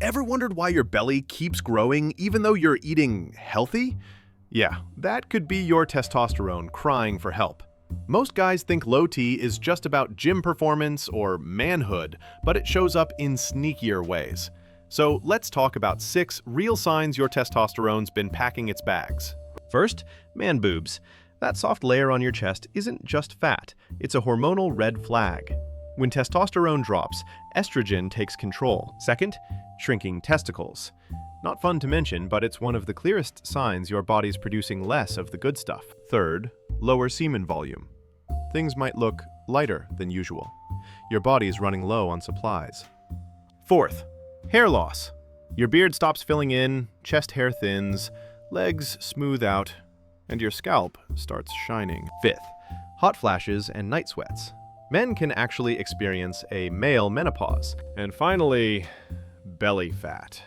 Ever wondered why your belly keeps growing even though you're eating healthy? Yeah, that could be your testosterone crying for help. Most guys think low T is just about gym performance or manhood, but it shows up in sneakier ways. So let's talk about 6 real signs your testosterone's been packing its bags. First, man boobs. That soft layer on your chest isn't just fat, it's a hormonal red flag. When testosterone drops, estrogen takes control. Second, shrinking testicles. Not fun to mention, but it's one of the clearest signs your body's producing less of the good stuff. Third, lower semen volume. Things might look lighter than usual. Your body's running low on supplies. Fourth, hair loss. Your beard stops filling in, chest hair thins, legs smooth out, and your scalp starts shining. Fifth, hot flashes and night sweats. Men can actually experience a male menopause. And finally, belly fat.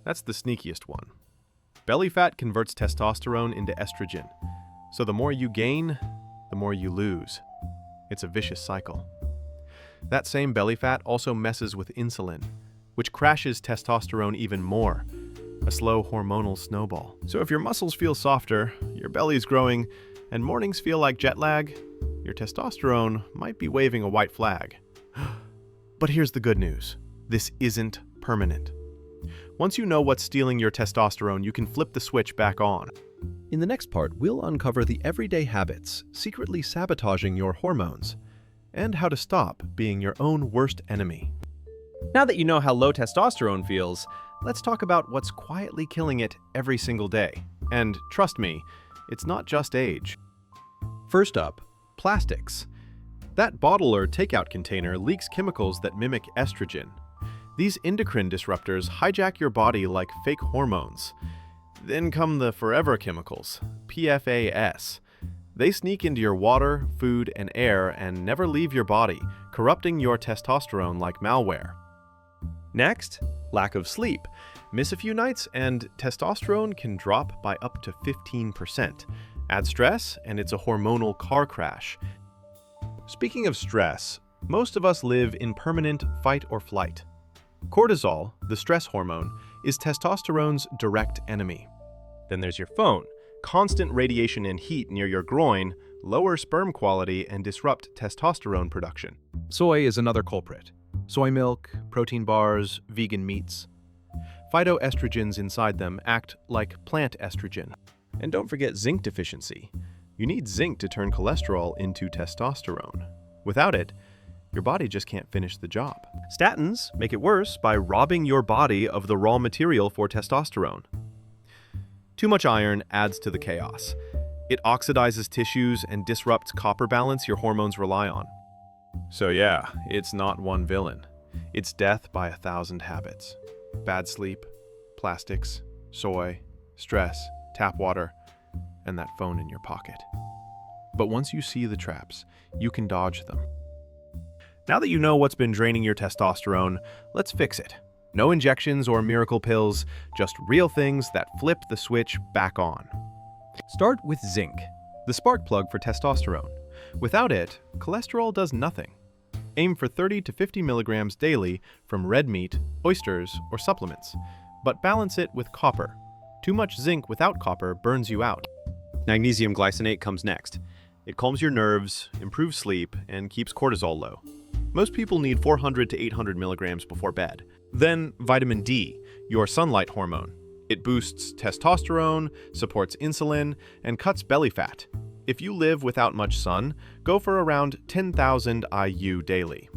That's the sneakiest one. Belly fat converts testosterone into estrogen. So the more you gain, the more you lose. It's a vicious cycle. That same belly fat also messes with insulin, which crashes testosterone even more. A slow hormonal snowball. So if your muscles feel softer, your belly's growing, and mornings feel like jet lag, your testosterone might be waving a white flag. But here's the good news. This isn't permanent. Once you know what's stealing your testosterone, you can flip the switch back on. In the next part, we'll uncover the everyday habits secretly sabotaging your hormones, and how to stop being your own worst enemy. Now that you know how low testosterone feels, let's talk about what's quietly killing it every single day. And trust me, it's not just age. First up, plastics. That bottle or takeout container leaks chemicals that mimic estrogen. These endocrine disruptors hijack your body like fake hormones. Then come the forever chemicals, PFAS. They sneak into your water, food, and air and never leave your body, corrupting your testosterone like malware. Next, lack of sleep. Miss a few nights and testosterone can drop by up to 15%. Add stress and it's a hormonal car crash. Speaking of stress, most of us live in permanent fight or flight. Cortisol, the stress hormone, is testosterone's direct enemy. Then there's your phone. Constant radiation and heat near your groin lower sperm quality and disrupt testosterone production. Soy is another culprit. Soy milk, protein bars, vegan meats. Phytoestrogens inside them act like plant estrogen. And don't forget zinc deficiency. You need zinc to turn cholesterol into testosterone. Without it, your body just can't finish the job. Statins make it worse by robbing your body of the raw material for testosterone. Too much iron adds to the chaos. It oxidizes tissues and disrupts copper balance your hormones rely on. So yeah, it's not one villain. It's death by 1,000 habits. Bad sleep, plastics, soy, stress, tap water, and that phone in your pocket. But once you see the traps, you can dodge them. Now that you know what's been draining your testosterone, let's fix it. No injections or miracle pills, just real things that flip the switch back on. Start with zinc, the spark plug for testosterone. Without it, cholesterol does nothing. Aim for 30 to 50 milligrams daily from red meat, oysters, or supplements, but balance it with copper. Too much zinc without copper burns you out. Magnesium glycinate comes next. It calms your nerves, improves sleep, and keeps cortisol low. Most people need 400 to 800 milligrams before bed. Then vitamin D, your sunlight hormone. It boosts testosterone, supports insulin, and cuts belly fat. If you live without much sun, go for around 10,000 IU daily.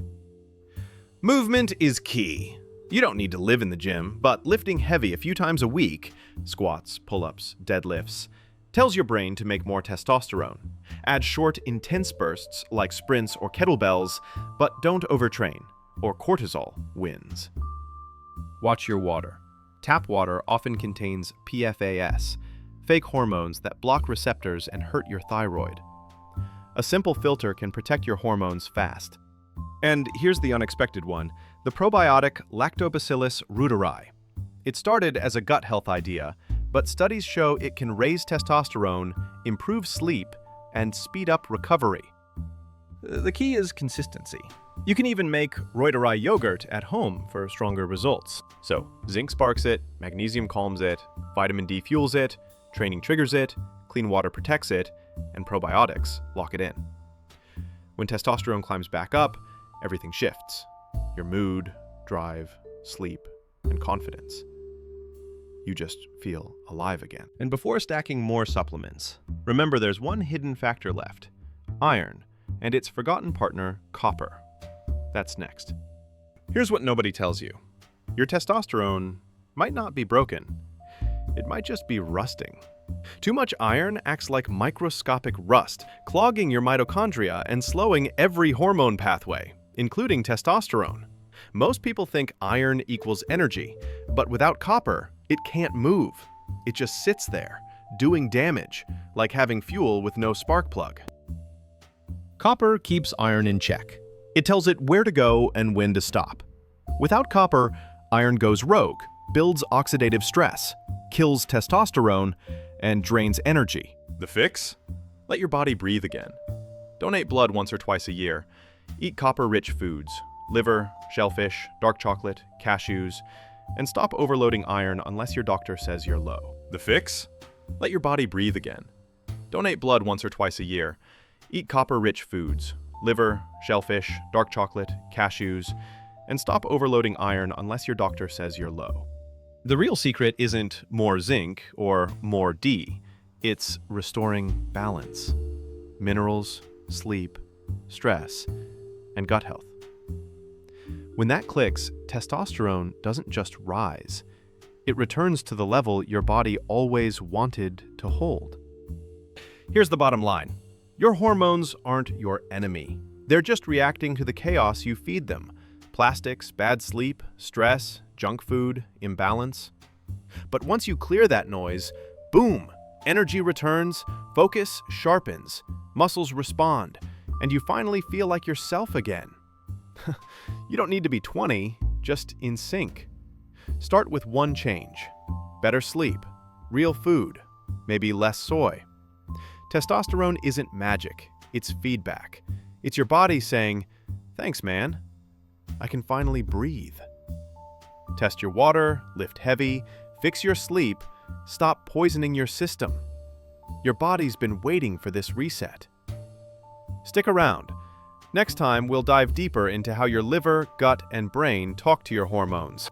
Movement is key. You don't need to live in the gym, but lifting heavy a few times a week, squats, pull-ups, deadlifts, tells your brain to make more testosterone. Add short, intense bursts like sprints or kettlebells, but don't overtrain, or cortisol wins. Watch your water. Tap water often contains PFAS, fake hormones that block receptors and hurt your thyroid. A simple filter can protect your hormones fast. And here's the unexpected one, the probiotic Lactobacillus reuteri. It started as a gut health idea, but studies show it can raise testosterone, improve sleep, and speed up recovery. The key is consistency. You can even make Reuterai yogurt at home for stronger results. So, zinc sparks it, magnesium calms it, vitamin D fuels it, training triggers it, clean water protects it, and probiotics lock it in. When testosterone climbs back up, everything shifts. Your mood, drive, sleep, and confidence. You just feel alive again. And before stacking more supplements, remember there's one hidden factor left: iron, and its forgotten partner, copper. That's next. Here's what nobody tells you. Your testosterone might not be broken. It might just be rusting. Too much iron acts like microscopic rust, clogging your mitochondria and slowing every hormone pathway, including testosterone. Most people think iron equals energy, but without copper, it can't move. It just sits there, doing damage, like having fuel with no spark plug. Copper keeps iron in check. It tells it where to go and when to stop. Without copper, iron goes rogue, builds oxidative stress, kills testosterone, and drains energy. The fix? Let your body breathe again. Donate blood once or twice a year. Eat copper-rich foods: liver, shellfish, dark chocolate, cashews, and stop overloading iron unless your doctor says you're low. The fix? Let your body breathe again. Donate blood once or twice a year. Eat copper-rich foods: liver, shellfish, dark chocolate, cashews, and stop overloading iron unless your doctor says you're low. The real secret isn't more zinc or more D. It's restoring balance, minerals, sleep, stress, and gut health. When that clicks, testosterone doesn't just rise. It returns to the level your body always wanted to hold. Here's the bottom line. Your hormones aren't your enemy. They're just reacting to the chaos you feed them. Plastics, bad sleep, stress, junk food, imbalance. But once you clear that noise, boom, energy returns, focus sharpens, muscles respond, and you finally feel like yourself again. You don't need to be 20, just in sync. Start with one change: better sleep, real food, maybe less soy. Testosterone isn't magic, it's feedback. It's your body saying, "Thanks, man. I can finally breathe." Test your water, lift heavy, fix your sleep, stop poisoning your system. Your body's been waiting for this reset. Stick around. Next time, we'll dive deeper into how your liver, gut, and brain talk to your hormones.